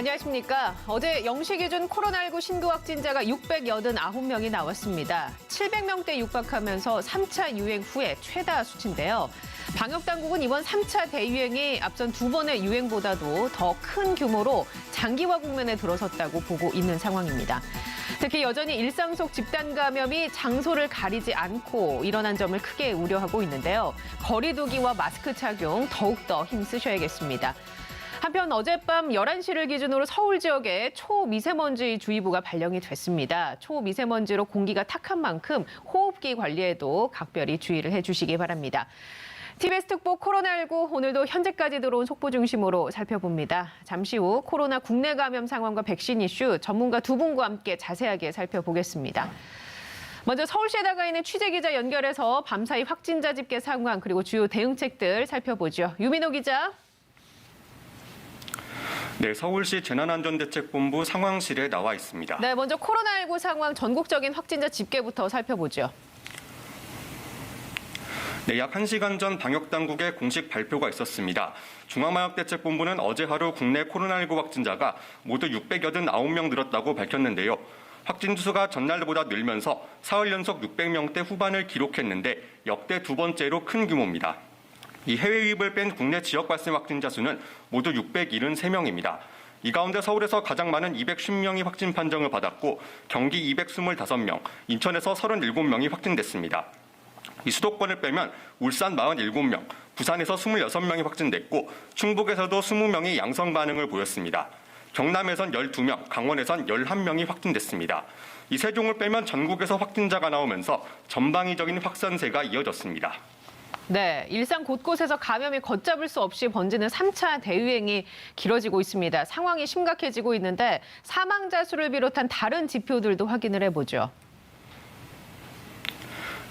안녕하십니까. 어제 0시 기준 코로나19 신규 확진자가 689명이 나왔습니다. 700명대 육박하면서 3차 유행 후에 최다 수치인데요. 방역당국은 이번 3차 대유행이 앞선 두 번의 유행보다도 더 큰 규모로 장기화 국면에 들어섰다고 보고 있는 상황입니다. 특히 여전히 일상 속 집단 감염이 장소를 가리지 않고 일어난 점을 크게 우려하고 있는데요. 거리 두기와 마스크 착용 더욱더 힘쓰셔야겠습니다. 한편 어젯밤 11시를 기준으로 서울 지역에 초미세먼지 주의보가 발령이 됐습니다. 초미세먼지로 공기가 탁한 만큼 호흡기 관리에도 각별히 주의를 해주시기 바랍니다. TBS 특보 코로나19 오늘도 현재까지 들어온 속보 중심으로 살펴봅니다. 잠시 후 코로나 국내 감염 상황과 백신 이슈 전문가 두 분과 함께 자세하게 살펴보겠습니다. 먼저 서울시에 나가 있는 취재기자 연결해서 밤사이 확진자 집계 상황 그리고 주요 대응책들 살펴보죠. 유민호 기자. 네, 서울시 재난안전대책본부 상황실에 나와 있습니다. 네, 먼저 코로나19 상황 전국적인 확진자 집계부터 살펴보죠. 네, 약 1시간 전 방역당국의 공식 발표가 있었습니다. 중앙방역대책본부는 어제 하루 국내 코로나19 확진자가 모두 689명 늘었다고 밝혔는데요. 확진 수가 전날보다 늘면서 사흘 연속 600명대 후반을 기록했는데 역대 두 번째로 큰 규모입니다. 이 해외 유입을 뺀 국내 지역 발생 확진자 수는 모두 673명입니다. 이 가운데 서울에서 가장 많은 210명이 확진 판정을 받았고 경기 225명, 인천에서 37명이 확진됐습니다. 이 수도권을 빼면 울산 47명, 부산에서 26명이 확진됐고 충북에서도 20명이 양성 반응을 보였습니다. 경남에선 12명, 강원에선 11명이 확진됐습니다. 이 세종을 빼면 전국에서 확진자가 나오면서 전방위적인 확산세가 이어졌습니다. 네, 일상 곳곳에서 감염이 걷잡을 수 없이 번지는 3차 대유행이 길어지고 있습니다. 상황이 심각해지고 있는데 사망자 수를 비롯한 다른 지표들도 확인을 해보죠.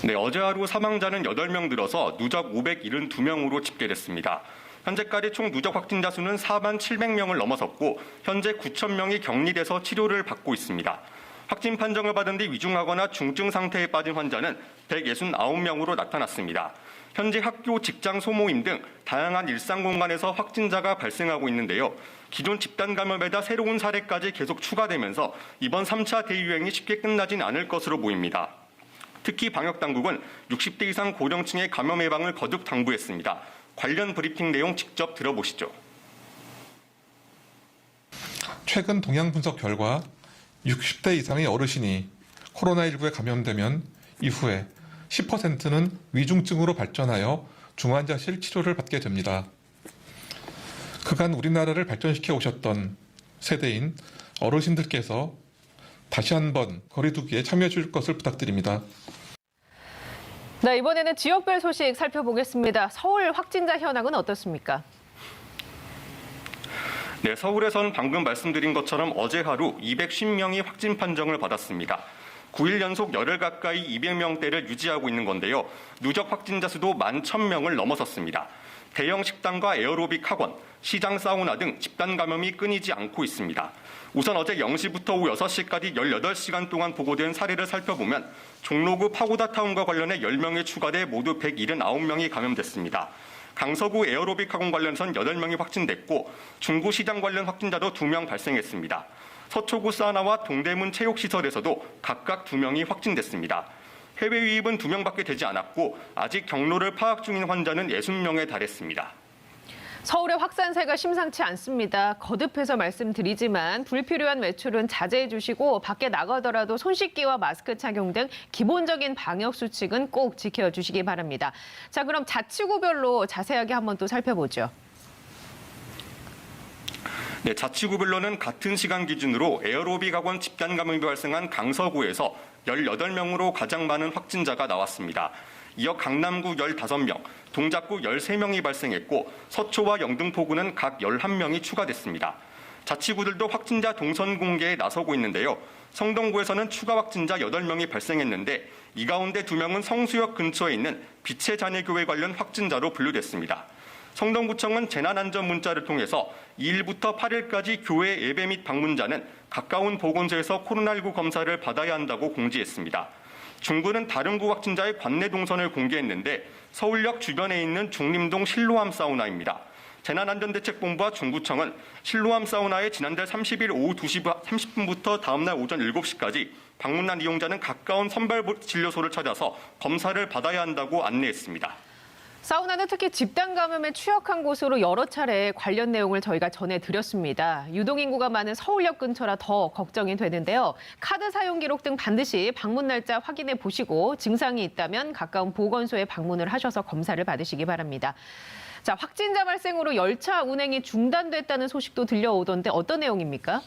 네, 어제 하루 사망자는 8명 늘어서 누적 572명으로 집계됐습니다. 현재까지 총 누적 확진자 수는 4만 700명을 넘어섰고 현재 9,000명이 격리돼서 치료를 받고 있습니다. 확진 판정을 받은 뒤 위중하거나 중증 상태에 빠진 환자는 169명으로 나타났습니다. 현재 학교, 직장, 소모임 등 다양한 일상 공간에서 확진자가 발생하고 있는데요. 기존 집단 감염에다 새로운 사례까지 계속 추가되면서 이번 3차 대유행이 쉽게 끝나진 않을 것으로 보입니다. 특히 방역당국은 60대 이상 고령층의 감염 예방을 거듭 당부했습니다. 관련 브리핑 내용 직접 들어보시죠. 최근 동향 분석 결과 60대 이상의 어르신이 코로나19에 감염되면 이후에 10%는 위중증으로 발전하여 중환자실 치료를 받게 됩니다. 그간 우리나라를 발전시켜 오셨던 세대인 어르신들께서 다시 한번 거리두기에 참여해 줄 것을 부탁드립니다. 네, 이번에는 지역별 소식 살펴보겠습니다. 서울 확진자 현황은 어떻습니까? 네, 서울에선 방금 말씀드린 것처럼 어제 하루 210명이 확진 판정을 받았습니다. 9일 연속 열흘 가까이 200명대를 유지하고 있는 건데요. 누적 확진자 수도 11,000명을 넘어섰습니다. 대형 식당과 에어로빅 학원, 시장 사우나 등 집단 감염이 끊이지 않고 있습니다. 우선 어제 0시부터 오후 6시까지 18시간 동안 보고된 사례를 살펴보면 종로구 파고다 타운과 관련해 10명이 추가돼 모두 179명이 감염됐습니다. 강서구 에어로빅 학원 관련해선 8명이 확진됐고 중구 시장 관련 확진자도 2명 발생했습니다. 서초구 사우나와 동대문 체육시설에서도 각각 2명이 확진됐습니다. 해외 유입은 2명밖에 되지 않았고 아직 경로를 파악 중인 환자는 60명에 달했습니다. 서울의 확산세가 심상치 않습니다. 거듭해서 말씀드리지만 불필요한 외출은 자제해 주시고 밖에 나가더라도 손 씻기와 마스크 착용 등 기본적인 방역 수칙은 꼭 지켜주시기 바랍니다. 자, 그럼 자치구별로 자세하게 한번 또 살펴보죠. 네, 자치구별로는 같은 시간 기준으로 에어로빅 학원 집단 감염이 발생한 강서구에서 18명으로 가장 많은 확진자가 나왔습니다. 이어 강남구 15명, 동작구 13명이 발생했고 서초와 영등포구는 각 11명이 추가됐습니다. 자치구들도 확진자 동선 공개에 나서고 있는데요. 성동구에서는 추가 확진자 8명이 발생했는데 이 가운데 2명은 성수역 근처에 있는 빛의 자녀교회 관련 확진자로 분류됐습니다. 성동구청은 재난안전 문자를 통해서 2일부터 8일까지 교회 예배 및 방문자는 가까운 보건소에서 코로나19 검사를 받아야 한다고 공지했습니다. 중구는 다른 구 확진자의 관내 동선을 공개했는데 서울역 주변에 있는 중림동 실로암 사우나입니다. 재난안전대책본부와 중구청은 실로암 사우나에 지난달 30일 오후 2시 30분부터 다음날 오전 7시까지 방문한 이용자는 가까운 선별진료소를 찾아서 검사를 받아야 한다고 안내했습니다. 사우나는 특히 집단 감염에 취약한 곳으로 여러 차례 관련 내용을 저희가 전해드렸습니다. 유동인구가 많은 서울역 근처라 더 걱정이 되는데요. 카드 사용 기록 등 반드시 방문 날짜 확인해 보시고 증상이 있다면 가까운 보건소에 방문을 하셔서 검사를 받으시기 바랍니다. 자, 확진자 발생으로 열차 운행이 중단됐다는 소식도 들려오던데 어떤 내용입니까?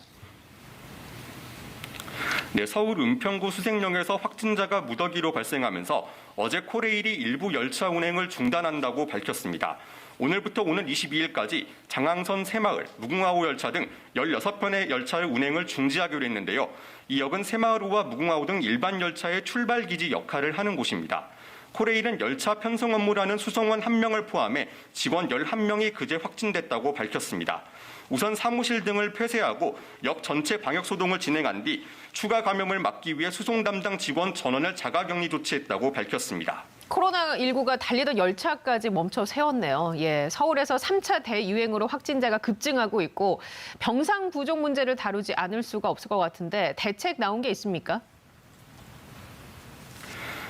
네, 서울 은평구 수색역에서 확진자가 무더기로 발생하면서 어제 코레일이 일부 열차 운행을 중단한다고 밝혔습니다. 오늘부터 오는 22일까지 장항선 새마을, 무궁화호 열차 등 16편의 열차의 운행을 중지하기로 했는데요. 이 역은 새마을호와 무궁화호 등 일반 열차의 출발 기지 역할을 하는 곳입니다. 코레일은 열차 편성 업무라는 수송원 1명을 포함해 직원 11명이 그제 확진됐다고 밝혔습니다. 우선 사무실 등을 폐쇄하고 역 전체 방역 소동을 진행한 뒤 추가 감염을 막기 위해 수송 담당 직원 전원을 자가격리 조치했다고 밝혔습니다. 코로나19가 달리던 열차까지 멈춰 세웠네요. 예, 서울에서 3차 대유행으로 확진자가 급증하고 있고 병상 부족 문제를 다루지 않을 수가 없을 것 같은데 대책 나온 게 있습니까?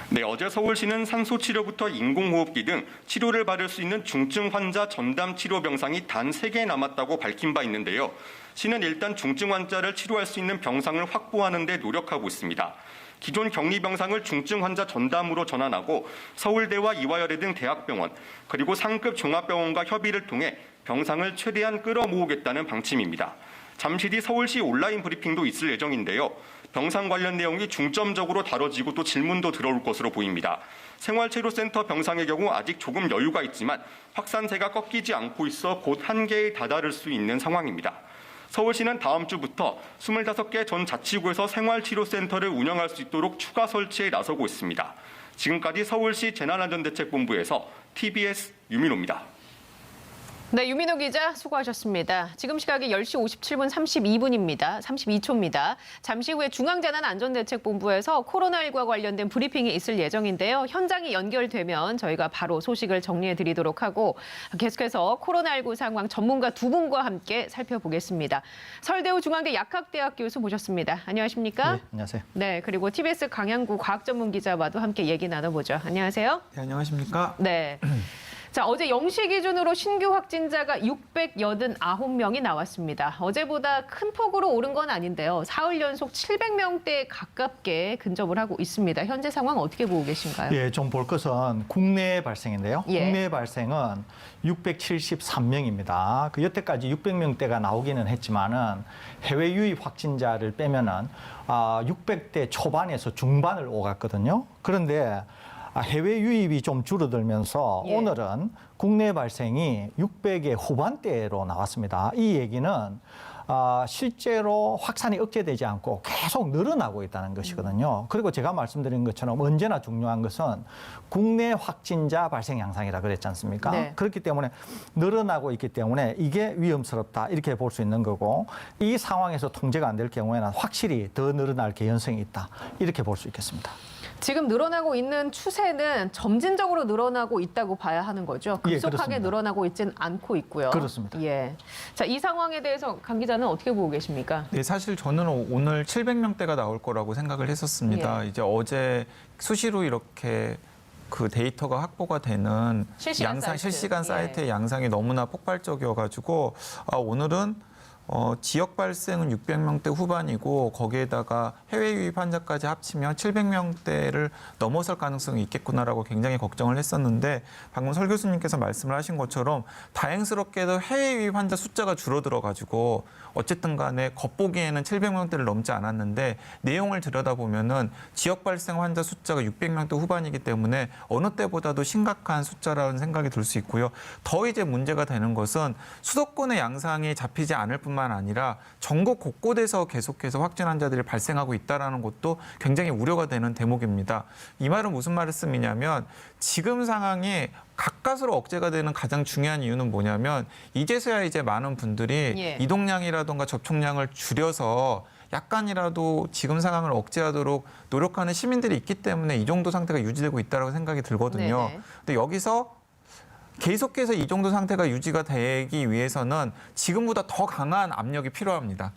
네, 어제 서울시는 산소치료부터 인공호흡기 등 치료를 받을 수 있는 중증 환자 전담 치료 병상이 단 3개 남았다고 밝힌 바 있는데요. 시는 일단 중증 환자를 치료할 수 있는 병상을 확보하는 데 노력하고 있습니다. 기존 격리 병상을 중증 환자 전담으로 전환하고 서울대와 이화여대 등 대학병원 그리고 상급 종합병원과 협의를 통해 병상을 최대한 끌어모으겠다는 방침입니다. 잠시 뒤 서울시 온라인 브리핑도 있을 예정인데요. 병상 관련 내용이 중점적으로 다뤄지고 또 질문도 들어올 것으로 보입니다. 생활치료센터 병상의 경우 아직 조금 여유가 있지만 확산세가 꺾이지 않고 있어 곧 한계에 다다를 수 있는 상황입니다. 서울시는 다음 주부터 25개 전 자치구에서 생활치료센터를 운영할 수 있도록 추가 설치에 나서고 있습니다. 지금까지 서울시 재난안전대책본부에서 TBS 유민호입니다. 네, 유민호 기자 수고하셨습니다. 지금 시각이 10시 57분 32초입니다. 잠시 후에 중앙재난안전대책본부에서 코로나19와 관련된 브리핑이 있을 예정인데요. 현장이 연결되면 저희가 바로 소식을 정리해드리도록 하고 계속해서 코로나19 상황 전문가 두 분과 함께 살펴보겠습니다. 서울대우 중앙대 약학대학 교수 모셨습니다. 안녕하십니까? 네, 안녕하세요. 네, 그리고 TBS 강양구 과학전문기자와도 함께 얘기 나눠보죠. 안녕하세요. 네, 안녕하십니까? 네. 자, 어제 0시 기준으로 신규 확진자가 689명이 나왔습니다. 어제보다 큰 폭으로 오른 건 아닌데요. 사흘 연속 700명대에 가깝게 근접을 하고 있습니다. 현재 상황 어떻게 보고 계신가요? 예, 좀 볼 것은 국내 발생인데요. 예. 국내 발생은 673명입니다. 그 여태까지 600명대가 나오기는 했지만은 해외 유입 확진자를 빼면은 600대 초반에서 중반을 오갔거든요. 그런데 해외 유입이 좀 줄어들면서 예. 오늘은 국내 발생이 600의 후반대로 나왔습니다. 이 얘기는 실제로 확산이 억제되지 않고 계속 늘어나고 있다는 것이거든요. 그리고 제가 말씀드린 것처럼 언제나 중요한 것은 국내 확진자 발생 양상이라 그랬지 않습니까? 네. 그렇기 때문에 늘어나고 있기 때문에 이게 위험스럽다 이렇게 볼 수 있는 거고 이 상황에서 통제가 안 될 경우에는 확실히 더 늘어날 개연성이 있다 이렇게 볼 수 있겠습니다. 지금 늘어나고 있는 추세는 점진적으로 늘어나고 있다고 봐야 하는 거죠. 급속하게 그렇습니다. 늘어나고 있지는 않고 있고요. 그렇습니다. 예. 자, 이 상황에 대해서 강 기자는 어떻게 보고 계십니까? 네, 사실 저는 오늘 700명대가 나올 거라고 생각을 했었습니다. 예. 이제 어제 수시로 이렇게 그 데이터가 확보가 되는 실시간 사이트. 실시간 예. 사이트의 양상이 너무나 폭발적이어가지고 오늘은 지역 발생은 600명대 후반이고 거기에다가 해외 유입 환자까지 합치면 700명대를 넘어설 가능성이 있겠구나라고 굉장히 걱정을 했었는데 방금 설 교수님께서 말씀을 하신 것처럼 다행스럽게도 해외 유입 환자 숫자가 줄어들어가지고 어쨌든 간에 겉보기에는 700명대를 넘지 않았는데 내용을 들여다보면은 지역 발생 환자 숫자가 600명대 후반이기 때문에 어느 때보다도 심각한 숫자라는 생각이 들 수 있고요. 더 이제 문제가 되는 것은 수도권의 양상이 잡히지 않을 뿐만 아니라 전국 곳곳에서 계속해서 확진 환자들이 발생하고 있다는 것도 굉장히 우려가 되는 대목입니다. 이 말은 무슨 말씀이냐면 지금 상황이 가까스로 억제가 되는 가장 중요한 이유는 뭐냐면 이제서야 이제 많은 분들이 예. 이동량이라든가 접촉량을 줄여서 약간이라도 지금 상황을 억제하도록 노력하는 시민들이 있기 때문에 이 정도 상태가 유지되고 있다고 생각이 들거든요. 네네. 근데 여기서 계속해서 이 정도 상태가 유지가 되기 위해서는 지금보다 더 강한 압력이 필요합니다.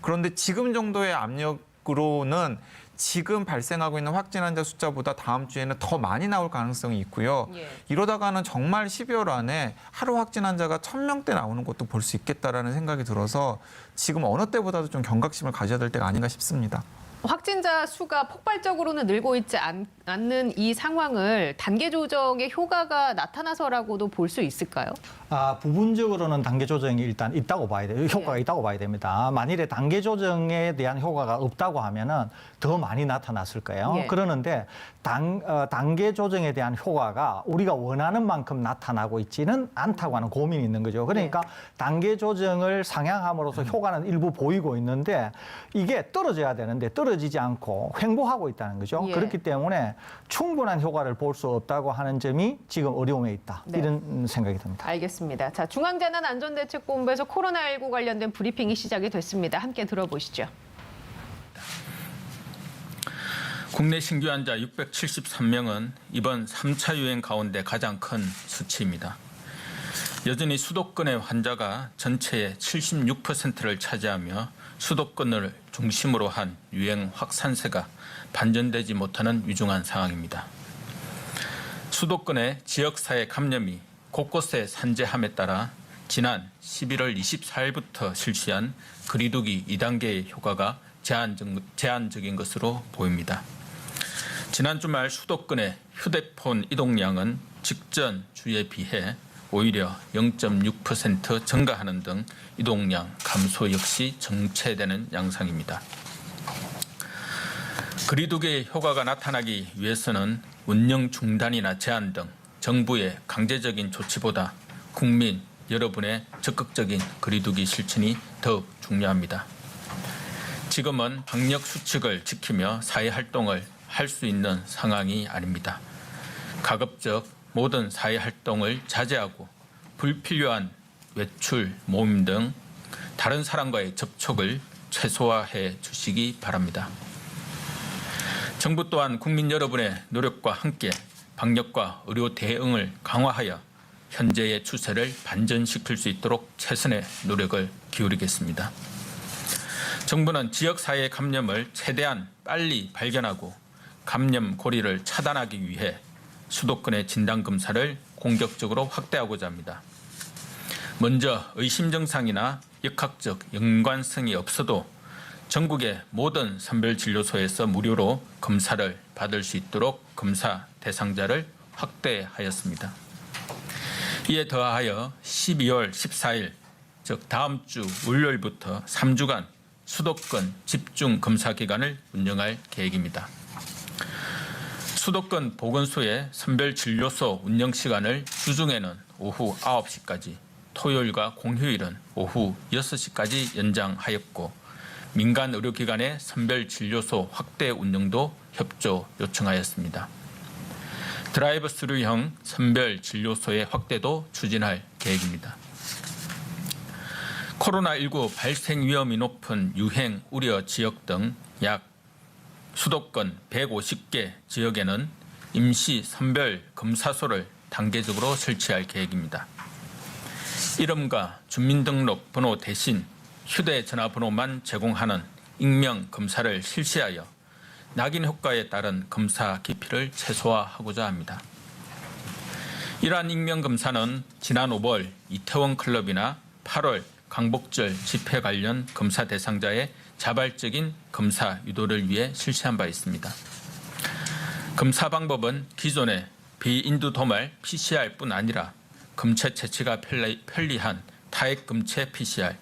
그런데 지금 정도의 압력으로는 지금 발생하고 있는 확진 환자 숫자보다 다음 주에는 더 많이 나올 가능성이 있고요. 예. 이러다가는 정말 12월 안에 하루 확진 환자가 1,000명대 나오는 것도 볼 수 있겠다라는 생각이 들어서 지금 어느 때보다도 좀 경각심을 가져야 될 때가 아닌가 싶습니다. 확진자 수가 폭발적으로는 늘고 있지 않는 이 상황을 단계 조정의 효과가 나타나서라고도 볼 수 있을까요? 부분적으로는 단계 조정이 일단 있다고 봐야 돼요. 효과가 있다고 봐야 됩니다. 만일에 단계 조정에 대한 효과가 없다고 하면은 더 많이 나타났을 거예요. 예. 그러는데 단계 조정에 대한 효과가 우리가 원하는 만큼 나타나고 있지는 않다고 하는 고민이 있는 거죠. 그러니까 단계 조정을 상향함으로써 효과는 일부 보이고 있는데 이게 떨어져야 되는데 떨어지지 않고 횡보하고 있다는 거죠. 예. 그렇기 때문에 충분한 효과를 볼 수 없다고 하는 점이 지금 어려움에 있다. 네. 이런 생각이 듭니다. 알겠습니다. 자, 중앙재난안전대책본부에서 코로나19 관련된 브리핑이 시작이 됐습니다. 함께 들어보시죠. 국내 신규 환자 673명은 이번 3차 유행 가운데 가장 큰 수치입니다. 여전히 수도권의 환자가 전체의 76%를 차지하며 수도권을 중심으로 한 유행 확산세가 반전되지 못하는 위중한 상황입니다. 수도권의 지역사회 감염이 곳곳에 산재함에 따라 지난 11월 24일부터 실시한 거리두기 2단계의 효과가 제한적인 것으로 보입니다. 지난 주말 수도권의 휴대폰 이동량은 직전 주에 비해 오히려 0.6% 증가하는 등 이동량 감소 역시 정체되는 양상입니다. 거리두기의 효과가 나타나기 위해서는 운영 중단이나 제한 등 정부의 강제적인 조치보다 국민 여러분의 적극적인 거리두기 실천이 더욱 중요합니다. 지금은 방역 수칙을 지키며 사회활동을 할 수 있는 상황이 아닙니다. 가급적 모든 사회활동을 자제하고 불필요한 외출, 모임 등 다른 사람과의 접촉을 최소화해 주시기 바랍니다. 정부 또한 국민 여러분의 노력과 함께 방역과 의료 대응을 강화하여 현재의 추세를 반전시킬 수 있도록 최선의 노력을 기울이겠습니다. 정부는 지역사회 감염을 최대한 빨리 발견하고 감염 고리를 차단하기 위해 수도권의 진단검사를 공격적으로 확대하고자 합니다. 먼저 의심 증상이나 역학적 연관성이 없어도 전국의 모든 선별진료소에서 무료로 검사를 받을 수 있도록 검사 대상자를 확대하였습니다. 이에 더하여 12월 14일, 즉 다음 주 월요일부터 3주간 수도권 집중 검사 기간을 운영할 계획입니다. 수도권 보건소의 선별진료소 운영 시간을 주중에는 오후 9시까지, 토요일과 공휴일은 오후 6시까지 연장하였고 민간 의료기관의 선별진료소 확대 운영도 협조 요청하였습니다. 드라이브 스루형 선별진료소의 확대도 추진할 계획입니다. 코로나19 발생 위험이 높은 유행 우려 지역 등 약 수도권 150개 지역에는 임시 선별 검사소를 단계적으로 설치할 계획입니다. 이름과 주민등록번호 대신 휴대전화번호만 제공하는 익명 검사를 실시하여 낙인 효과에 따른 검사 기피를 최소화하고자 합니다. 이러한 익명 검사는 지난 5월 이태원 클럽이나 8월 광복절 집회 관련 검사 대상자의 자발적인 검사 유도를 위해 실시한 바 있습니다. 검사 방법은 기존의 비인두 도말 PCR뿐 아니라 검체 채취가 편리한 타액 검체 PCR,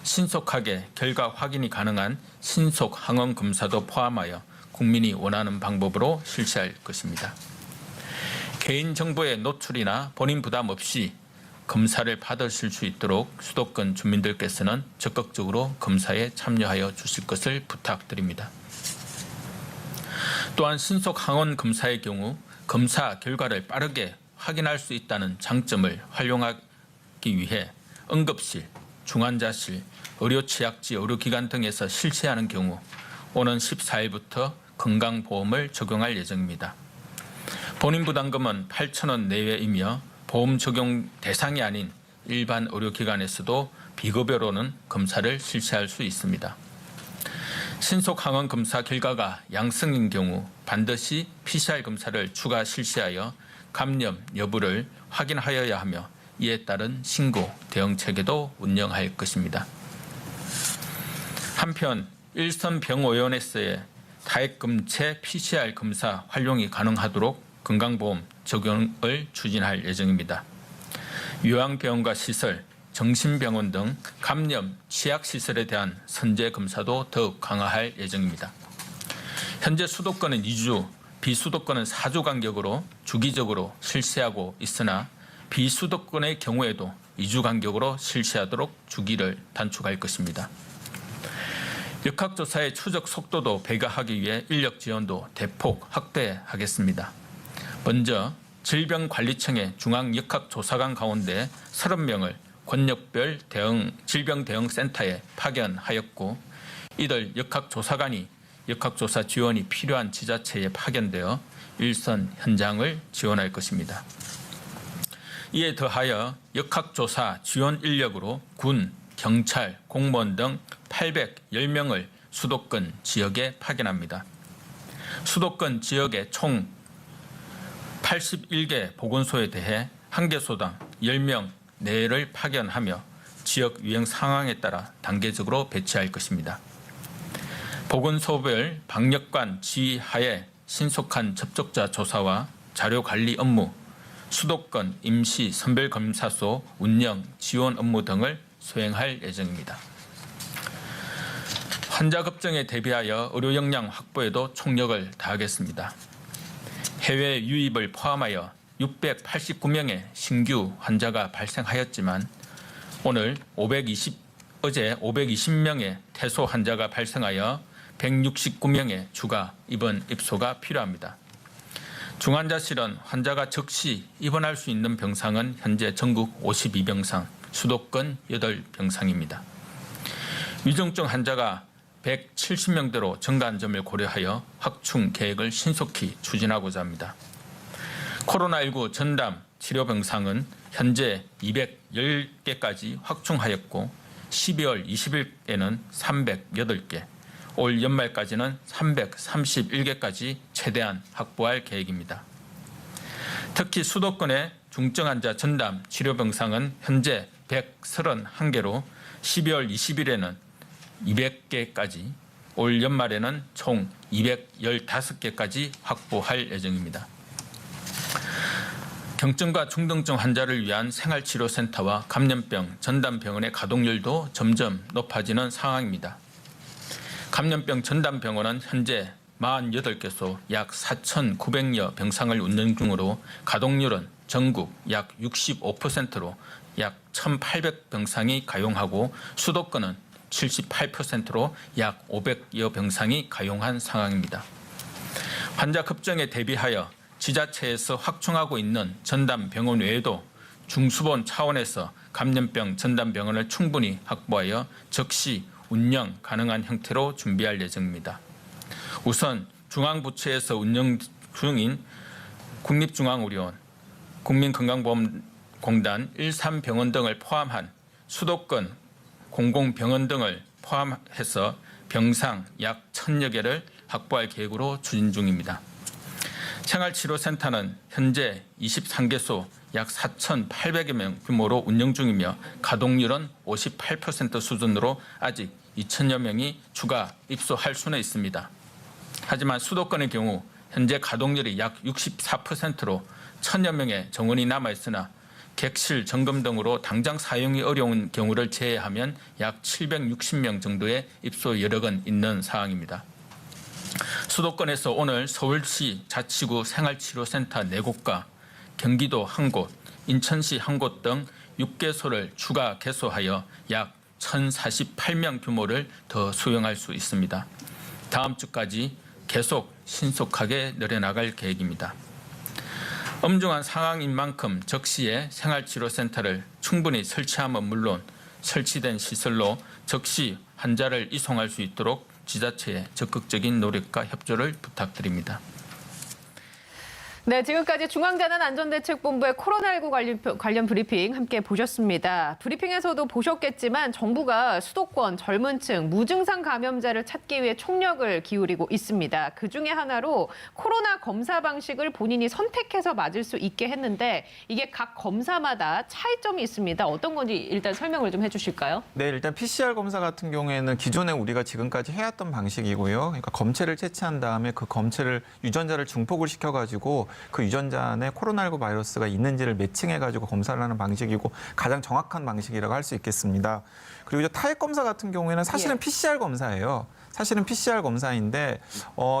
신속하게 결과 확인이 가능한 신속 항원 검사도 포함하여 국민이 원하는 방법으로 실시할 것입니다. 개인정보의 노출이나 본인 부담 없이 검사를 받으실 수 있도록 수도권 주민들께서는 적극적으로 검사에 참여하여 주실 것을 부탁드립니다. 또한 신속 항원 검사의 경우 검사 결과를 빠르게 확인할 수 있다는 장점을 활용하기 위해 응급실, 중환자실, 의료취약지 의료기관 등에서 실시하는 경우 오는 14일부터 건강보험을 적용할 예정입니다. 본인 부담금은 8,000원 내외이며 보험 적용 대상이 아닌 일반 의료기관에서도 비급여로는 검사를 실시할 수 있습니다. 신속 항원 검사 결과가 양성인 경우 반드시 PCR 검사를 추가 실시하여 감염 여부를 확인하여야 하며 이에 따른 신고 대응 체계도 운영할 것입니다. 한편 일선병원에서의 타액검체 PCR 검사 활용이 가능하도록 건강보험 적용을 추진할 예정입니다. 요양병원과 시설, 정신병원 등 감염 취약시설에 대한 선제 검사도 더욱 강화할 예정입니다. 현재 수도권은 2주, 비수도권은 4주 간격으로 주기적으로 실시하고 있으나 비수도권의 경우에도 2주 간격으로 실시하도록 주기를 단축할 것입니다. 역학조사의 추적 속도도 배가하기 위해 인력 지원도 대폭 확대하겠습니다. 먼저 질병관리청의 중앙역학조사관 가운데 30명을 권역별 질병대응센터에 파견하였고 이들 역학조사관이 역학조사 지원이 필요한 지자체에 파견되어 일선 현장을 지원할 것입니다. 이에 더하여 역학조사 지원 인력으로 군, 경찰, 공무원 등 810명을 수도권 지역에 파견합니다. 수도권 지역의 총 81개 보건소에 대해 한 개소당 10명 내를 파견하며 지역 유행 상황에 따라 단계적으로 배치할 것입니다. 보건소별 방역관 지휘하에 신속한 접촉자 조사와 자료관리 업무, 수도권 임시 선별검사소 운영 지원 업무 등을 수행할 예정입니다. 환자 급증에 대비하여 의료 역량 확보에도 총력을 다하겠습니다. 해외 유입을 포함하여 689명의 신규 환자가 발생하였지만 어제 520명의 퇴소 환자가 발생하여 169명의 추가 입원 입소가 필요합니다. 중환자실은 환자가 즉시 입원할 수 있는 병상은 현재 전국 52병상, 수도권 8병상입니다. 위중증 환자가 170명대로 증가한 점을 고려하여 확충 계획을 신속히 추진하고자 합니다. 코로나19 전담 치료병상은 현재 210개까지 확충하였고 12월 20일에는 308개, 올 연말까지는 331개까지 최대한 확보할 계획입니다. 특히 수도권의 중증 환자 전담 치료병상은 현재 131개로 12월 20일에는 200개까지, 올 연말에는 총 215개까지 확보할 예정입니다. 경증과 중등증 환자를 위한 생활치료센터와 감염병 전담병원의 가동률도 점점 높아지는 상황입니다. 감염병 전담병원은 현재 48개소 약 4,900여 병상을 운영 중으로 가동률은 전국 약 65%로 약 1,800병상이 가용하고 수도권은 78%로 약 500여 병상이 가용한 상황입니다. 환자 급증에 대비하여 지자체에서 확충하고 있는 전담병원 외에도 중수본 차원에서 감염병 전담병원을 충분히 확보하여 즉시 운영 가능한 형태로 준비할 예정입니다. 우선 중앙부처에서 운영 중인 국립중앙의료원, 국민건강보험공단 일산병원 등을 포함한 수도권 공공병원 등을 포함해서 병상 약 1,000여 개를 확보할 계획으로 추진 중입니다. 생활치료센터는 현재 23개소 약 4,800여 명 규모로 운영 중이며 가동률은 58% 수준으로 아직 2,000여 명이 추가 입소할 수는 있습니다. 하지만 수도권의 경우 현재 가동률이 약 64%로 1,000여 명의 정원이 남아있으나 객실 점검 등으로 당장 사용이 어려운 경우를 제외하면 약 760명 정도의 입소 여력은 있는 상황입니다. 수도권에서 오늘 서울시 자치구 생활치료센터 4곳과 경기도 1곳, 인천시 1곳 등 6개소를 추가 개소하여 약 1,048명 규모를 더 수용할 수 있습니다. 다음 주까지 계속 신속하게 늘려나갈 계획입니다. 엄중한 상황인 만큼 적시에 생활치료센터를 충분히 설치함은 물론 설치된 시설로 적시 환자를 이송할 수 있도록 지자체의 적극적인 노력과 협조를 부탁드립니다. 네. 네, 지금까지 중앙재난안전대책본부의 코로나19 관련 브리핑 함께 보셨습니다. 브리핑에서도 보셨겠지만 정부가 수도권, 젊은 층, 무증상 감염자를 찾기 위해 총력을 기울이고 있습니다. 그중에 하나로 코로나 검사 방식을 본인이 선택해서 맞을 수 있게 했는데 이게 각 검사마다 차이점이 있습니다. 어떤 건지 일단 설명을 좀 해주실까요? 네, 일단 PCR 검사 같은 경우에는 기존에 우리가 지금까지 해왔던 방식이고요. 그러니까 검체를 채취한 다음에 그 검체를 유전자를 중폭을 시켜가지고 그 유전자 안에 코로나19 바이러스가 있는지를 매칭해가지고 검사를 하는 방식이고 가장 정확한 방식이라고 할 수 있겠습니다. 그리고 이제 타액 검사 같은 경우에는 사실은 예. PCR 검사예요. 사실은 PCR 검사인데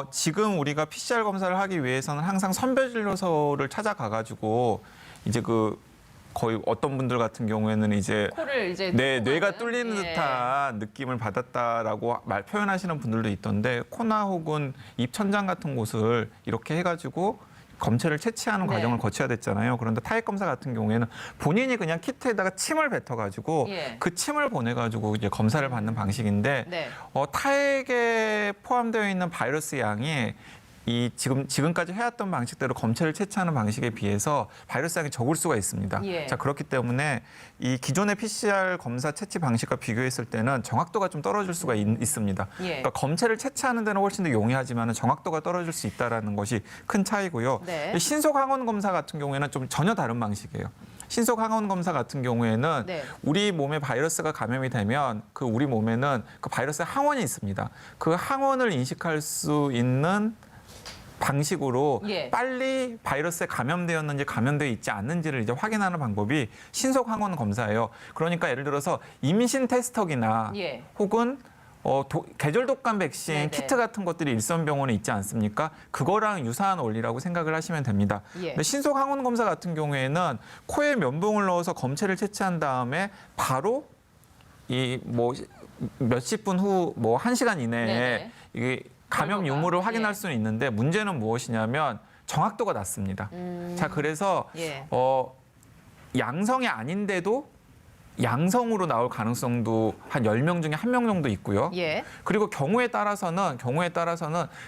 지금 우리가 PCR 검사를 하기 위해서는 항상 선별진료소를 찾아가가지고 이제 거의 어떤 분들 같은 경우에는 이제 코를 이제 뇌가 뚫리는 예. 듯한 느낌을 받았다라고 표현하시는 분들도 있던데 코나 혹은 입천장 같은 곳을 이렇게 해가지고 검체를 채취하는 네. 과정을 거쳐야 됐잖아요. 그런데 타액 검사 같은 경우에는 본인이 그냥 키트에다가 침을 뱉어가지고 예. 그 침을 보내가지고 이제 검사를 받는 방식인데 네. 타액에 포함되어 있는 바이러스 양이 지금까지 해왔던 방식대로 검체를 채취하는 방식에 비해서 바이러스 양이 적을 수가 있습니다. 예. 자, 그렇기 때문에 이 기존의 PCR 검사 채취 방식과 비교했을 때는 정확도가 좀 떨어질 수가 있습니다. 예. 그러니까 검체를 채취하는 데는 훨씬 더 용이하지만 정확도가 떨어질 수 있다는 것이 큰 차이고요. 네. 신속 항원 검사 같은 경우에는 좀 전혀 다른 방식이에요. 신속 항원 검사 같은 경우에는 네. 우리 몸에 바이러스가 감염이 되면 그 우리 몸에는 그 바이러스의 항원이 있습니다. 그 항원을 인식할 수 있는 방식으로 예. 빨리 바이러스에 감염되었는지 감염되어 있지 않는지를 이제 확인하는 방법이 신속 항원 검사예요. 그러니까 예를 들어서 임신 테스터기나 예. 혹은 계절 독감 백신 네네. 키트 같은 것들이 일선병원에 있지 않습니까? 그거랑 유사한 원리라고 생각을 하시면 됩니다. 예. 근데 신속 항원 검사 같은 경우에는 코에 면봉을 넣어서 검체를 채취한 다음에 바로 몇십 분 후 1시간 이내에 네네. 이게 감염 결과가, 유무를 확인할 예. 수는 있는데 문제는 무엇이냐면 정확도가 낮습니다. 자, 그래서 예. 양성이 아닌데도 양성으로 나올 가능성도 한 10명 중에 1명 정도 있고요. 예. 그리고 경우에 따라서는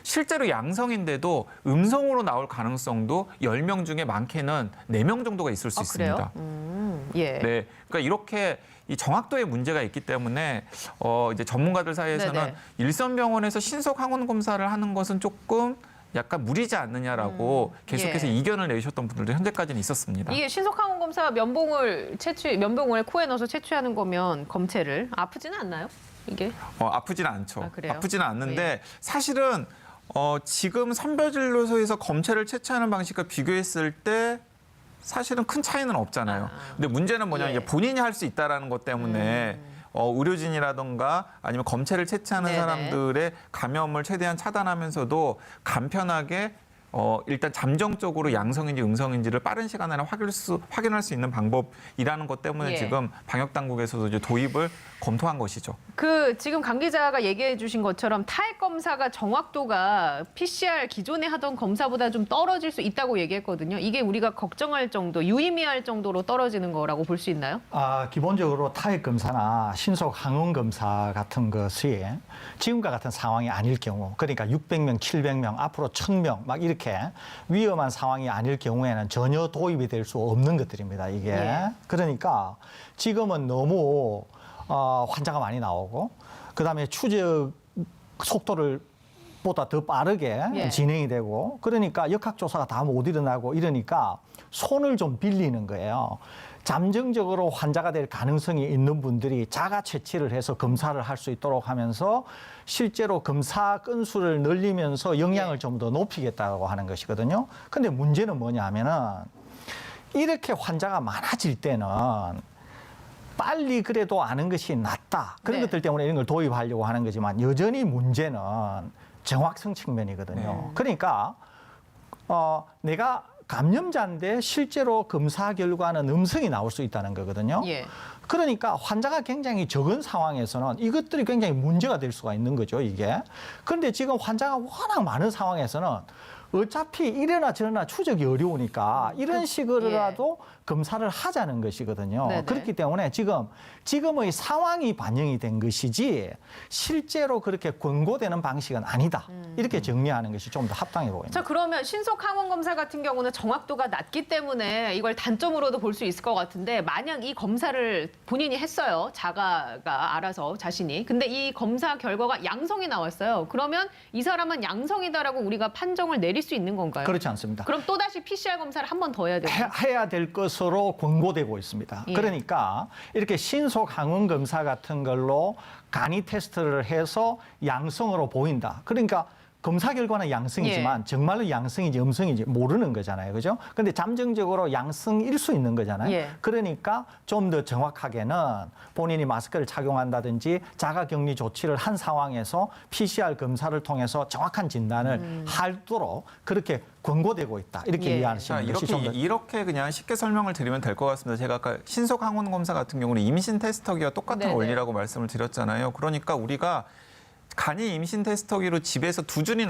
실제로 양성인데도 음성으로 나올 가능성도 10명 중에 많게는 4명 정도가 있을 수 있습니다. 그래요? 예. 네. 그러니까 이렇게 이 정확도에 문제가 있기 때문에 이제 전문가들 사이에서는 네네. 일선병원에서 신속 항원 검사를 하는 것은 조금 약간 무리지 않느냐라고 계속해서 예. 이견을 내셨던 분들도 현재까지는 있었습니다. 이게 신속항원 검사 면봉을 코에 넣어서 채취하는 거면 검체를 아프지는 않나요? 이게? 아프지는 않죠. 아, 그래요? 아프지는 않는데 사실은 지금 선별진료소에서 검체를 채취하는 방식과 비교했을 때 사실은 큰 차이는 없잖아요. 근데 문제는 뭐냐면 예. 이제 본인이 할 수 있다라는 것 때문에 의료진이라든가 아니면 검체를 채취하는 네네. 사람들의 감염을 최대한 차단하면서도 간편하게 일단 잠정적으로 양성인지 음성인지를 빠른 시간 안에 확인할 수 있는 방법이라는 것 때문에 예. 지금 방역 당국에서도 이제 도입을 검토한 것이죠. 지금 강 기자가 얘기해 주신 것처럼 타액 검사가 정확도가 PCR 기존에 하던 검사보다 좀 떨어질 수 있다고 얘기했거든요. 이게 우리가 걱정할 정도, 유의미할 정도로 떨어지는 거라고 볼 수 있나요? 기본적으로 타액 검사나 신속 항원 검사 같은 것이 지금과 같은 상황이 아닐 경우, 그러니까 600명, 700명, 앞으로 1000명 막 이렇게 위험한 상황이 아닐 경우에는 전혀 도입이 될 수 없는 것들입니다. 이게. 예. 그러니까 지금은 너무 환자가 많이 나오고 그다음에 추적 속도를 보다 더 빠르게 예. 진행이 되고 그러니까 역학조사가 다 못 일어나고 이러니까 손을 좀 빌리는 거예요. 잠정적으로 환자가 될 가능성이 있는 분들이 자가 채취를 해서 검사를 할 수 있도록 하면서 실제로 검사 건수를 늘리면서 역량을 예. 좀 더 높이겠다고 하는 것이거든요. 근데 문제는 뭐냐면은 이렇게 환자가 많아질 때는 빨리 그래도 아는 것이 낫다. 그런 네. 것들 때문에 이런 걸 도입하려고 하는 거지만 여전히 문제는 정확성 측면이거든요. 네. 그러니까 내가 감염자인데 실제로 검사 결과는 음성이 나올 수 있다는 거거든요. 예. 그러니까 환자가 굉장히 적은 상황에서는 이것들이 굉장히 문제가 될 수가 있는 거죠, 이게. 그런데 지금 환자가 워낙 많은 상황에서는 어차피 이래나 저래나 추적이 어려우니까 이런 식으로라도 검사를 하자는 것이거든요. 네네. 그렇기 때문에 지금의 상황이 반영이 된 것이지 실제로 그렇게 권고되는 방식은 아니다. 이렇게 정리하는 것이 좀 더 합당해 보입니다. 자, 그러면 신속 항원 검사 같은 경우는 정확도가 낮기 때문에 이걸 단점으로도 볼 수 있을 것 같은데 만약 이 검사를 본인이 했어요. 자가가 알아서 자신이. 근데 이 검사 결과가 양성이 나왔어요. 그러면 이 사람은 양성이다라고 우리가 판정을 내릴 수 있는 건가요? 그렇지 않습니다. 그럼 또다시 PCR 검사를 한 번 더 해야 돼요? 해야 될 것으로 권고되고 있습니다. 예. 그러니까 이렇게 신속 항원 검사 같은 걸로 간이 테스트를 해서 양성으로 보인다. 그러니까 검사 결과는 양성이지만 정말로 양성인지 음성인지 모르는 거잖아요. 그죠? 근데 잠정적으로 양성일 수 있는 거잖아요. 예. 그러니까 좀 더 정확하게는 본인이 마스크를 착용한다든지 자가격리 조치를 한 상황에서 PCR 검사를 통해서 정확한 진단을 하도록 그렇게 권고되고 있다. 이렇게 예. 이해하시는 것이 좀 더. 이렇게 그냥 쉽게 설명을 드리면 될 것 같습니다. 제가 아까 신속 항원 검사 같은 경우는 임신 테스터기와 똑같은 네네. 원리라고 말씀을 드렸잖아요. 그러니까 우리가 간이 임신 테스터기로 집에서 두 줄이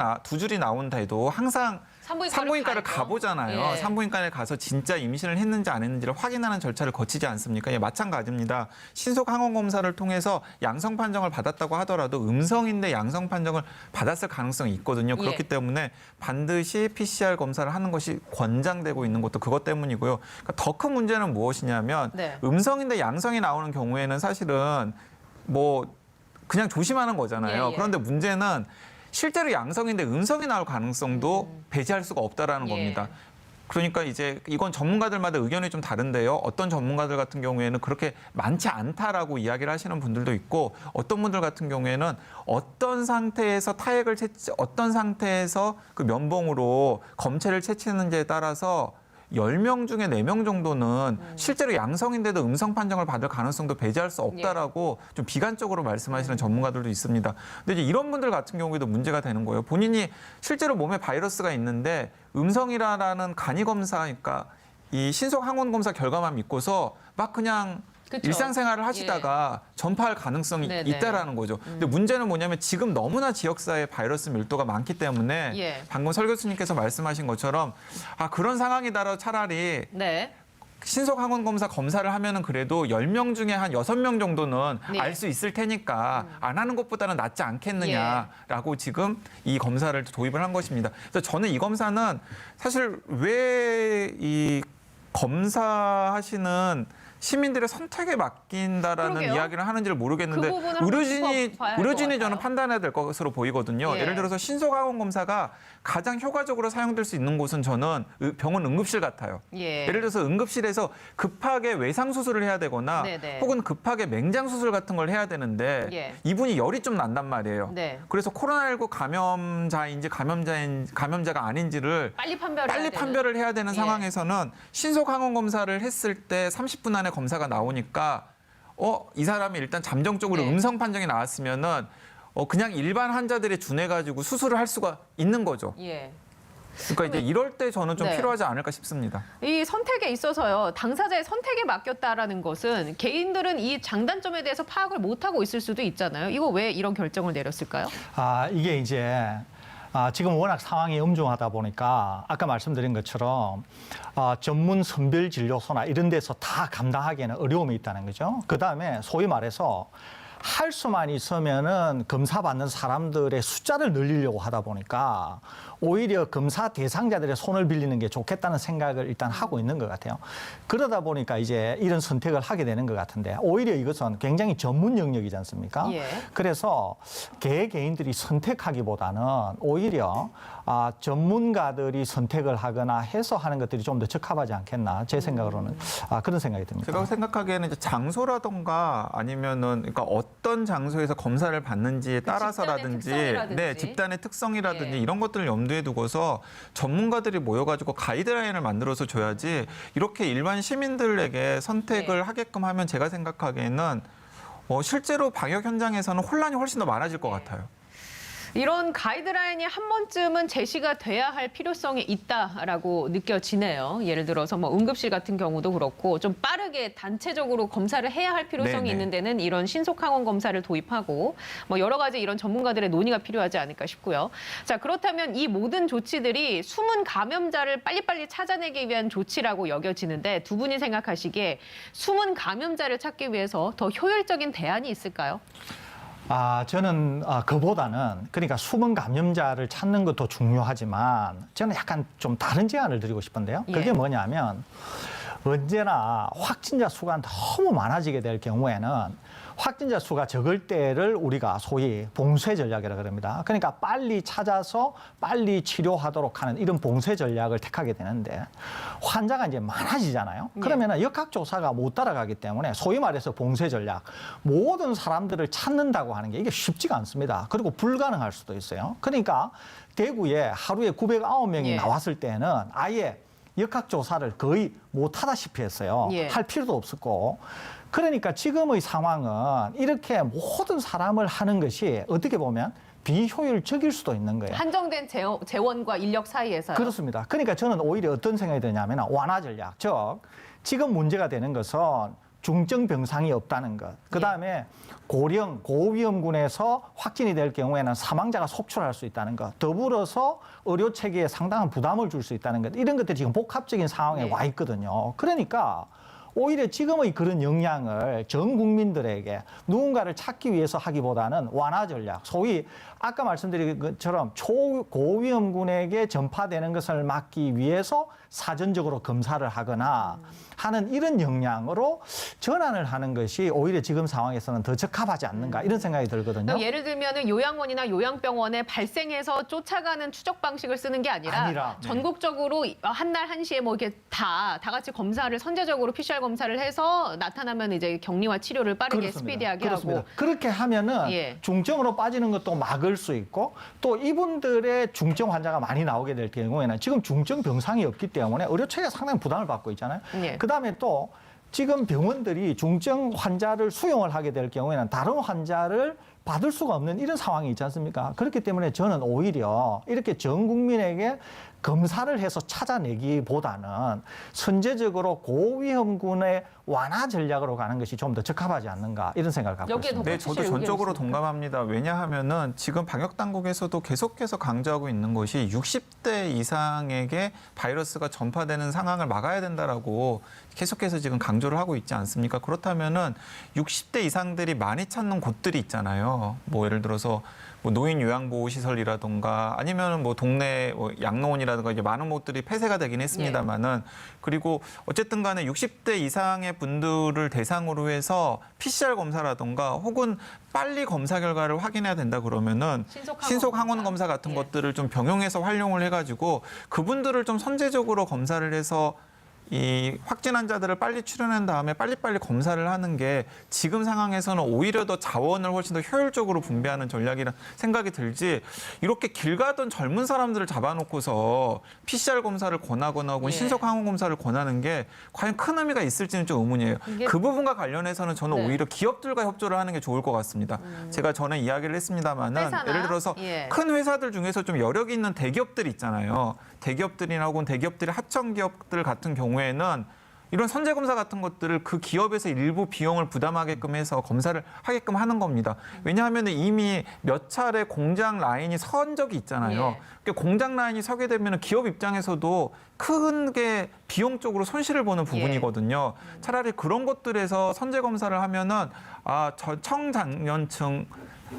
나온다 해도 항상 산부인과를 가보잖아요. 예. 산부인과에 가서 진짜 임신을 했는지 안 했는지를 확인하는 절차를 거치지 않습니까? 예, 마찬가지입니다. 신속 항원 검사를 통해서 양성 판정을 받았다고 하더라도 음성인데 양성 판정을 받았을 가능성이 있거든요. 그렇기 예. 때문에 반드시 PCR 검사를 하는 것이 권장되고 있는 것도 그것 때문이고요. 그러니까 더 큰 문제는 무엇이냐면 네. 음성인데 양성이 나오는 경우에는 사실은 뭐 그냥 조심하는 거잖아요. 예, 예. 그런데 문제는 실제로 양성인데 음성이 나올 가능성도 배제할 수가 없다라는 예. 겁니다. 그러니까 이제 이건 전문가들마다 의견이 좀 다른데요. 어떤 전문가들 같은 경우에는 그렇게 많지 않다라고 이야기를 하시는 분들도 있고 어떤 분들 같은 경우에는 어떤 상태에서 어떤 상태에서 그 면봉으로 검체를 채취했는지에 따라서 10명 중에 4명 정도는 실제로 양성인데도 음성 판정을 받을 가능성도 배제할 수 없다라고 좀 비관적으로 말씀하시는 전문가들도 있습니다. 근데 이제 이런 분들 같은 경우에도 문제가 되는 거예요. 본인이 실제로 몸에 바이러스가 있는데 음성이라는 간이 검사, 그러니까 이 신속 항원 검사 결과만 믿고서 막 그냥 그쵸. 일상생활을 하시다가 전파할 가능성이 네네. 있다라는 거죠. 근데 문제는 뭐냐면 지금 너무나 지역사회에 바이러스 밀도가 많기 때문에 예. 방금 설 교수님께서 말씀하신 것처럼 그런 상황이다라 차라리 네. 신속 항원 검사를 하면은 그래도 10명 중에 한 6명 정도는 네. 알 수 있을 테니까 안 하는 것보다는 낫지 않겠느냐라고 지금 이 검사를 도입을 한 것입니다. 그래서 저는 이 검사는 사실 왜 이 검사하시는 시민들의 선택에 맡긴다라는 그러게요. 이야기를 하는지를 모르겠는데 그 부분을 한번 짚어봐야 할것 의료진이 저는 같아요. 판단해야 될 것으로 보이거든요. 예. 예를 들어서 신속 항원 검사가 가장 효과적으로 사용될 수 있는 곳은 저는 병원 응급실 같아요. 예. 예를 들어서 응급실에서 급하게 외상 수술을 해야 되거나 네네. 혹은 급하게 맹장 수술 같은 걸 해야 되는데 예. 이분이 열이 좀 난단 말이에요. 네. 그래서 코로나19 감염자가 아닌지를 빨리 판별을 해야 되는 예. 상황에서는 신속 항원 검사를 했을 때 30분 안에 검사가 나오니까 이 사람이 일단 잠정적으로 네. 음성 판정이 나왔으면은 그냥 일반 환자들에 준해 가지고 수술을 할 수가 있는 거죠. 예. 그러니까 이제 이럴 때 저는 좀 네. 필요하지 않을까 싶습니다. 이 선택에 있어서요. 당사자의 선택에 맡겼다라는 것은 개인들은 이 장단점에 대해서 파악을 못하고 있을 수도 있잖아요. 이거 왜 이런 결정을 내렸을까요? 이게 이제 지금 워낙 상황이 엄중하다 보니까 아까 말씀드린 것처럼 전문 선별 진료소나 이런 데서 다 감당하기에는 어려움이 있다는 거죠. 그다음에 소위 말해서 할 수만 있으면은 검사 받는 사람들의 숫자를 늘리려고 하다 보니까 오히려 검사 대상자들의 손을 빌리는 게 좋겠다는 생각을 일단 하고 있는 것 같아요. 그러다 보니까 이제 이런 선택을 하게 되는 것 같은데 오히려 이것은 굉장히 전문 영역이지 않습니까? 예. 그래서 개개인들이 선택하기보다는 오히려 전문가들이 선택을 하거나 해서 하는 것들이 좀 더 적합하지 않겠나 제 생각으로는 그런 생각이 듭니다. 제가 생각하기에는 이제 장소라던가 아니면은 그러니까 어떤 장소에서 검사를 받는지에 따라서라든지 특성이라든지. 집단의 특성이라든지 예. 이런 것들을 염두에 두고서 전문가들이 모여가지고 가이드라인을 만들어서 줘야지 이렇게 일반 시민들에게 선택을 네. 하게끔 하면 제가 생각하기에는 실제로 방역 현장에서는 혼란이 훨씬 더 많아질 것 같아요. 이런 가이드라인이 한 번쯤은 제시가 돼야 할 필요성이 있다라고 느껴지네요. 예를 들어서 뭐 응급실 같은 경우도 그렇고 좀 빠르게 단체적으로 검사를 해야 할 필요성이 네네. 있는 데는 이런 신속 항원 검사를 도입하고 뭐 여러 가지 이런 전문가들의 논의가 필요하지 않을까 싶고요. 자, 그렇다면 이 모든 조치들이 숨은 감염자를 빨리빨리 찾아내기 위한 조치라고 여겨지는데 두 분이 생각하시기에 숨은 감염자를 찾기 위해서 더 효율적인 대안이 있을까요? 저는 그보다는 그러니까 숨은 감염자를 찾는 것도 중요하지만 저는 약간 좀 다른 제안을 드리고 싶은데요. 그게 예. 뭐냐면 언제나 확진자 수가 너무 많아지게 될 경우에는 확진자 수가 적을 때를 우리가 소위 봉쇄 전략이라고 그럽니다. 그러니까 빨리 찾아서 빨리 치료하도록 하는 이런 봉쇄 전략을 택하게 되는데 환자가 이제 많아지잖아요. 그러면 역학조사가 못 따라가기 때문에 소위 말해서 봉쇄 전략, 모든 사람들을 찾는다고 하는 게 이게 쉽지가 않습니다. 그리고 불가능할 수도 있어요. 그러니까 대구에 하루에 909명이 예. 나왔을 때는 아예 역학조사를 거의 못하다시피 했어요. 예. 할 필요도 없었고. 그러니까 지금의 상황은 이렇게 모든 사람을 하는 것이 어떻게 보면 비효율적일 수도 있는 거예요. 한정된 재원과 인력 사이에서요. 그렇습니다. 그러니까 저는 오히려 어떤 생각이 드냐면 완화 전략. 즉, 지금 문제가 되는 것은 중증 병상이 없다는 것. 그다음에 고령, 고위험군에서 확진이 될 경우에는 사망자가 속출할 수 있다는 것. 더불어서 의료 체계에 상당한 부담을 줄 수 있다는 것. 이런 것들이 지금 복합적인 상황에 네. 와 있거든요. 그러니까 오히려 지금의 그런 역량을 전 국민들에게 누군가를 찾기 위해서 하기보다는 완화 전략, 소위 아까 말씀드린 것처럼 초고위험군에게 전파되는 것을 막기 위해서 사전적으로 검사를 하거나 하는 이런 역량으로 전환을 하는 것이 오히려 지금 상황에서는 더 적합하지 않는가 이런 생각이 들거든요. 그러니까 예를 들면 요양원이나 요양병원에 발생해서 쫓아가는 추적 방식을 쓰는 게 아니라 전국적으로 한날 한시에 뭐 이렇게 다 같이 검사를 선제적으로 PCR 검사를 해서 나타나면 이제 격리와 치료를 빠르게 그렇습니다. 스피디하게 그렇습니다. 하고 그렇게 하면은 예. 중증으로 빠지는 것도 막을 수 있고 또 이분들의 중증 환자가 많이 나오게 될 경우에는 지금 중증 병상이 없기 때문에 의료 체계가 상당히 부담을 받고 있잖아요. 예. 그다음에 또 지금 병원들이 중증 환자를 수용을 하게 될 경우에는 다른 환자를 받을 수가 없는 이런 상황이 있지 않습니까? 그렇기 때문에 저는 오히려 이렇게 전 국민에게 검사를 해서 찾아내기보다는 선제적으로 고위험군의 완화 전략으로 가는 것이 좀 더 적합하지 않는가 이런 생각을 갖고 여기에 있습니다. 네, 저도 전적으로 동감합니다. 왜냐하면은 지금 방역 당국에서도 계속해서 강조하고 있는 것이 60대 이상에게 바이러스가 전파되는 상황을 막아야 된다라고 계속해서 지금 강조를 하고 있지 않습니까? 그렇다면은 60대 이상들이 많이 찾는 곳들이 있잖아요. 뭐 예를 들어서 뭐 노인 요양보호시설이라든가 아니면 뭐 동네 뭐 양로원이라든가 이제 많은 곳들이 폐쇄가 되긴 했습니다만은 그리고 어쨌든 간에 60대 이상의 분들을 대상으로 해서 PCR 검사라든가 혹은 빨리 검사 결과를 확인해야 된다 그러면은 신속 항원 검사 같은 것들을 좀 병용해서 활용을 해가지고 그분들을 좀 선제적으로 검사를 해서 이 확진 환자들을 빨리 출연한 다음에 빨리빨리 검사를 하는 게 지금 상황에서는 오히려 더 자원을 훨씬 더 효율적으로 분배하는 전략이라는 생각이 들지 이렇게 길 가던 젊은 사람들을 잡아놓고서 PCR 검사를 권하거나 혹은 신속 항원 검사를 권하는 게 과연 큰 의미가 있을지는 좀 의문이에요. 그 부분과 관련해서는 저는 오히려 기업들과 협조를 하는 게 좋을 것 같습니다. 제가 전에 이야기를 했습니다마는 예를 들어서 큰 회사들 중에서 좀 여력이 있는 대기업들 있잖아요. 대기업들이나 혹은 대기업들의 하청 기업들 같은 경우에는 이런 선제 검사 같은 것들을 그 기업에서 일부 비용을 부담하게끔 해서 검사를 하게끔 하는 겁니다. 왜냐하면 이미 몇 차례 공장 라인이 선 적이 있잖아요. 그러니까 공장 라인이 서게 되면 기업 입장에서도 크게 비용적으로 손실을 보는 부분이거든요. 차라리 그런 것들에서 선제 검사를 하면은 저 청장년층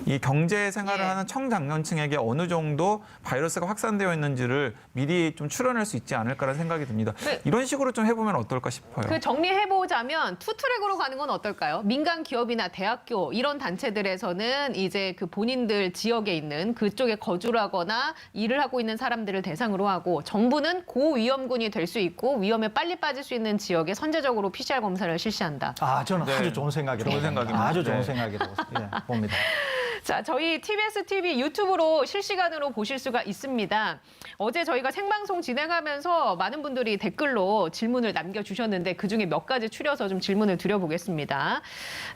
이 경제 생활을 하는 청장년층에게 어느 정도 바이러스가 확산되어 있는지를 미리 좀 추론할 수 있지 않을까라는 생각이 듭니다. 이런 식으로 좀 해보면 어떨까 싶어요. 그 정리해보자면 투트랙으로 가는 건 어떨까요? 민간 기업이나 대학교 이런 단체들에서는 이제 그 본인들 지역에 있는 그쪽에 거주를 하거나 일을 하고 있는 사람들을 대상으로 하고 정부는 고위험군이 될 수 있고 위험에 빨리 빠질 수 있는 지역에 선제적으로 PCR 검사를 실시한다. 저는 아주 좋은 생각이라고 좋은 생각입니다. 아주 좋은 생각이라고 봅니다. 자, 저희 TBS TV 유튜브로 실시간으로 보실 수가 있습니다. 어제 저희가 생방송 진행하면서 많은 분들이 댓글로 질문을 남겨주셨는데 그중에 몇 가지 추려서 좀 질문을 드려보겠습니다.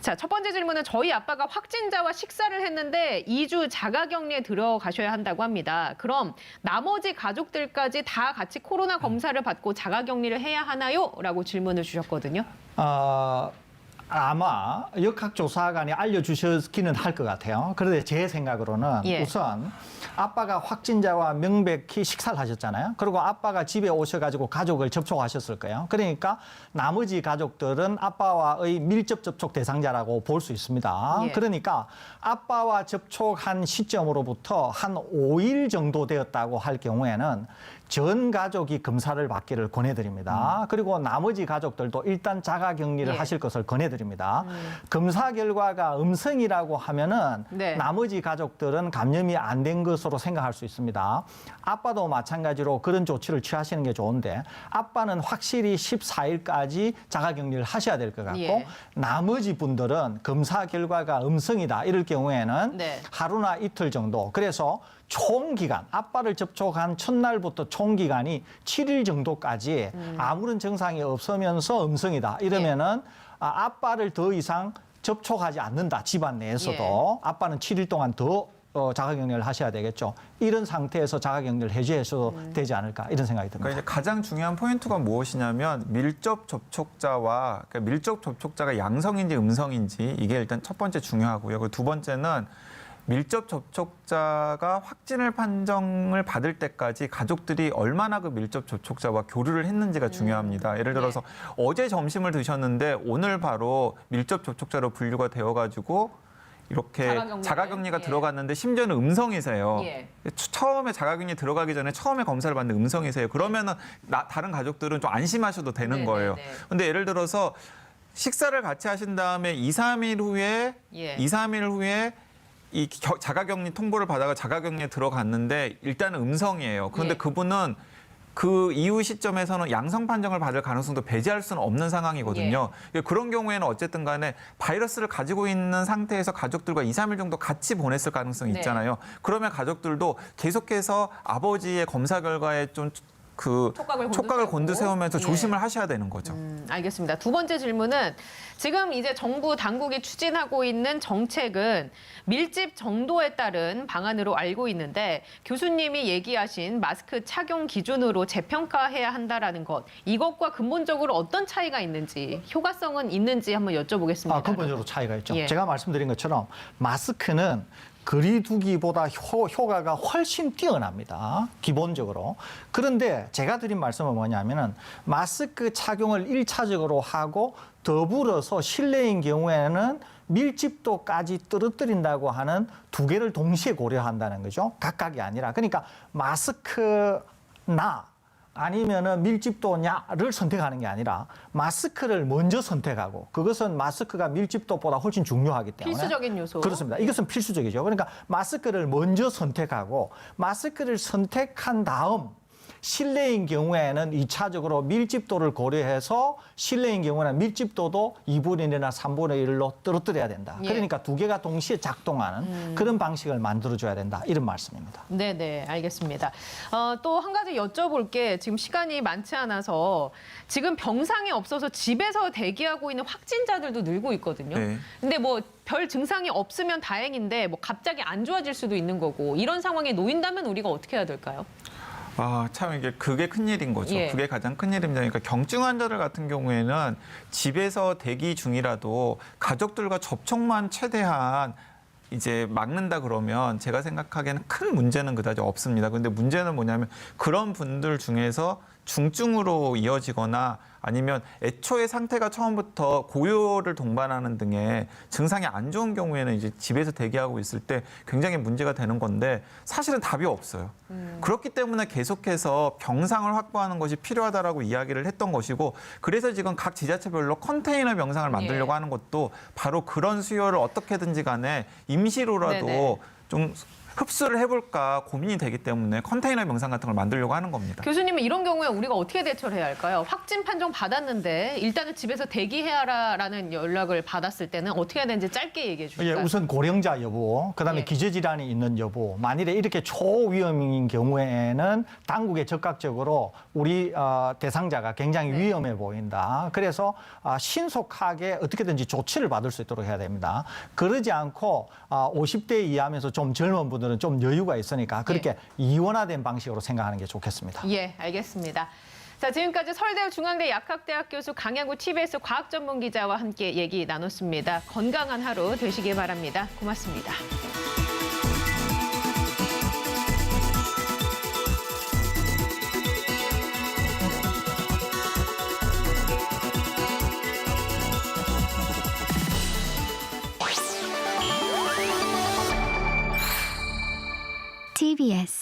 자, 첫 번째 질문은 저희 아빠가 확진자와 식사를 했는데 2주 자가격리에 들어가셔야 한다고 합니다. 그럼 나머지 가족들까지 다 같이 코로나 검사를 받고 자가격리를 해야 하나요? 라고 질문을 주셨거든요. 아마 역학조사관이 알려주셨기는 할 것 같아요. 그런데 제 생각으로는 예. 우선 아빠가 확진자와 명백히 식사를 하셨잖아요. 그리고 아빠가 집에 오셔가지고 가족을 접촉하셨을 거예요. 그러니까 나머지 가족들은 아빠와의 밀접 접촉 대상자라고 볼 수 있습니다. 예. 그러니까 아빠와 접촉한 시점으로부터 한 5일 정도 되었다고 할 경우에는 전 가족이 검사를 받기를 권해드립니다. 그리고 나머지 가족들도 일단 자가격리를 예. 하실 것을 권해드립니다. 검사 결과가 음성이라고 하면은 네. 나머지 가족들은 감염이 안 된 것으로 생각할 수 있습니다. 아빠도 마찬가지로 그런 조치를 취하시는 게 좋은데 아빠는 확실히 14일까지 자가격리를 하셔야 될 것 같고 예. 나머지 분들은 검사 결과가 음성이다 이럴 경우에는 네. 하루나 이틀 정도 그래서 총 기간, 아빠를 접촉한 첫날부터 총 기간이 7일 정도까지 아무런 증상이 없으면서 음성이다. 이러면은 아빠를 더 이상 접촉하지 않는다. 집안 내에서도. 아빠는 7일 동안 더 자가격리를 하셔야 되겠죠. 이런 상태에서 자가격리를 해주셔도 되지 않을까 이런 생각이 듭니다. 그러니까 이제 가장 중요한 포인트가 무엇이냐면 밀접 접촉자와 그러니까 밀접 접촉자가 양성인지 음성인지 이게 일단 첫 번째 중요하고요. 그리고 두 번째는 밀접 접촉자가 확진을 판정을 받을 때까지 가족들이 얼마나 그 밀접 접촉자와 교류를 했는지가 중요합니다. 예를 들어서 어제 점심을 드셨는데 오늘 바로 밀접 접촉자로 분류가 되어가지고 이렇게 자가격리가 예. 들어갔는데 심지어는 음성이세요. 예. 처음에 자가격리 들어가기 전에 처음에 검사를 받는 음성이세요. 그러면은 다른 가족들은 좀 안심하셔도 되는 네, 거예요. 네, 네. 근데 예를 들어서 식사를 같이 하신 다음에 2, 3일 후에 예. 2, 3일 후에 이 자가격리 통보를 받아가 자가격리에 들어갔는데 일단은 음성이에요. 그런데 예. 그분은 그 이후 시점에서는 양성 판정을 받을 가능성도 배제할 수는 없는 상황이거든요. 그런 경우에는 어쨌든 간에 바이러스를 가지고 있는 상태에서 가족들과 2, 3일 정도 같이 보냈을 가능성이 네. 있잖아요. 그러면 가족들도 계속해서 아버지의 검사 결과에 좀 촉각을 곤두세우면서 예. 조심을 하셔야 되는 거죠. 알겠습니다. 두 번째 질문은 지금 이제 정부 당국이 추진하고 있는 정책은 밀집 정도에 따른 방안으로 알고 있는데 교수님이 얘기하신 마스크 착용 기준으로 재평가해야 한다라는 것 이것과 근본적으로 어떤 차이가 있는지 효과성은 있는지 한번 여쭤보겠습니다. 근본적으로 차이가 있죠. 예. 제가 말씀드린 것처럼 마스크는 거리두기보다 효과가 훨씬 뛰어납니다. 기본적으로. 그런데 제가 드린 말씀은 뭐냐면은 마스크 착용을 1차적으로 하고 더불어서 실내인 경우에는 밀집도까지 떨어뜨린다고 하는 두 개를 동시에 고려한다는 거죠. 각각이 아니라. 그러니까 마스크나 아니면은 밀집도냐를 선택하는 게 아니라 마스크를 먼저 선택하고 그것은 마스크가 밀집도보다 훨씬 중요하기 때문에 필수적인 요소. 그렇습니다. 이것은 필수적이죠. 그러니까 마스크를 먼저 선택하고 마스크를 선택한 다음 실내인 경우에는 2차적으로 밀집도를 고려해서 실내인 경우에는 밀집도도 2분의 1이나 3분의 1로 떨어뜨려야 된다. 예. 그러니까 두 개가 동시에 작동하는 그런 방식을 만들어줘야 된다. 이런 말씀입니다. 네네, 알겠습니다. 또 한 가지 여쭤볼 게 지금 시간이 많지 않아서 지금 병상이 없어서 집에서 대기하고 있는 확진자들도 늘고 있거든요. 네. 근데 뭐 별 증상이 없으면 다행인데 뭐 갑자기 안 좋아질 수도 있는 거고 이런 상황에 놓인다면 우리가 어떻게 해야 될까요? 참 이게 그게 큰일인 거죠. 예. 그게 가장 큰일입니다. 그러니까 경증 환자들 같은 경우에는 집에서 대기 중이라도 가족들과 접촉만 최대한 이제 막는다 그러면 제가 생각하기에는 큰 문제는 그다지 없습니다. 근데 문제는 뭐냐면 그런 분들 중에서 중증으로 이어지거나 아니면 애초에 상태가 처음부터 고열을 동반하는 등의 증상이 안 좋은 경우에는 이제 집에서 대기하고 있을 때 굉장히 문제가 되는 건데 사실은 답이 없어요. 그렇기 때문에 계속해서 병상을 확보하는 것이 필요하다라고 이야기를 했던 것이고 그래서 지금 각 지자체별로 컨테이너 병상을 만들려고 예. 하는 것도 바로 그런 수요를 어떻게든지 간에 임시로라도 네네. 좀 흡수를 해볼까 고민이 되기 때문에 컨테이너 명상 같은 걸 만들려고 하는 겁니다. 교수님은 이런 경우에 우리가 어떻게 대처를 해야 할까요? 확진 판정 받았는데 일단은 집에서 대기해라라는 연락을 받았을 때는 어떻게 해야 되는지 짧게 얘기해 예, 주실까요? 우선 고령자 여부, 그다음에 예. 기저질환이 있는 여부, 만일에 이렇게 초위험인 경우에는 당국에 적극적으로 우리 대상자가 굉장히 네. 위험해 보인다. 그래서 신속하게 어떻게든지 조치를 받을 수 있도록 해야 됩니다. 그러지 않고 50대 이하면서 좀 젊은 분들은 좀 여유가 있으니까 그렇게 이원화된 방식으로 생각하는 게 좋겠습니다. 예, 알겠습니다. 자, 지금까지 서울대 중앙대 약학대학 교수 강양구 TBS 과학전문기자와 함께 얘기 나눴습니다. 건강한 하루 되시길 바랍니다. 고맙습니다. TBS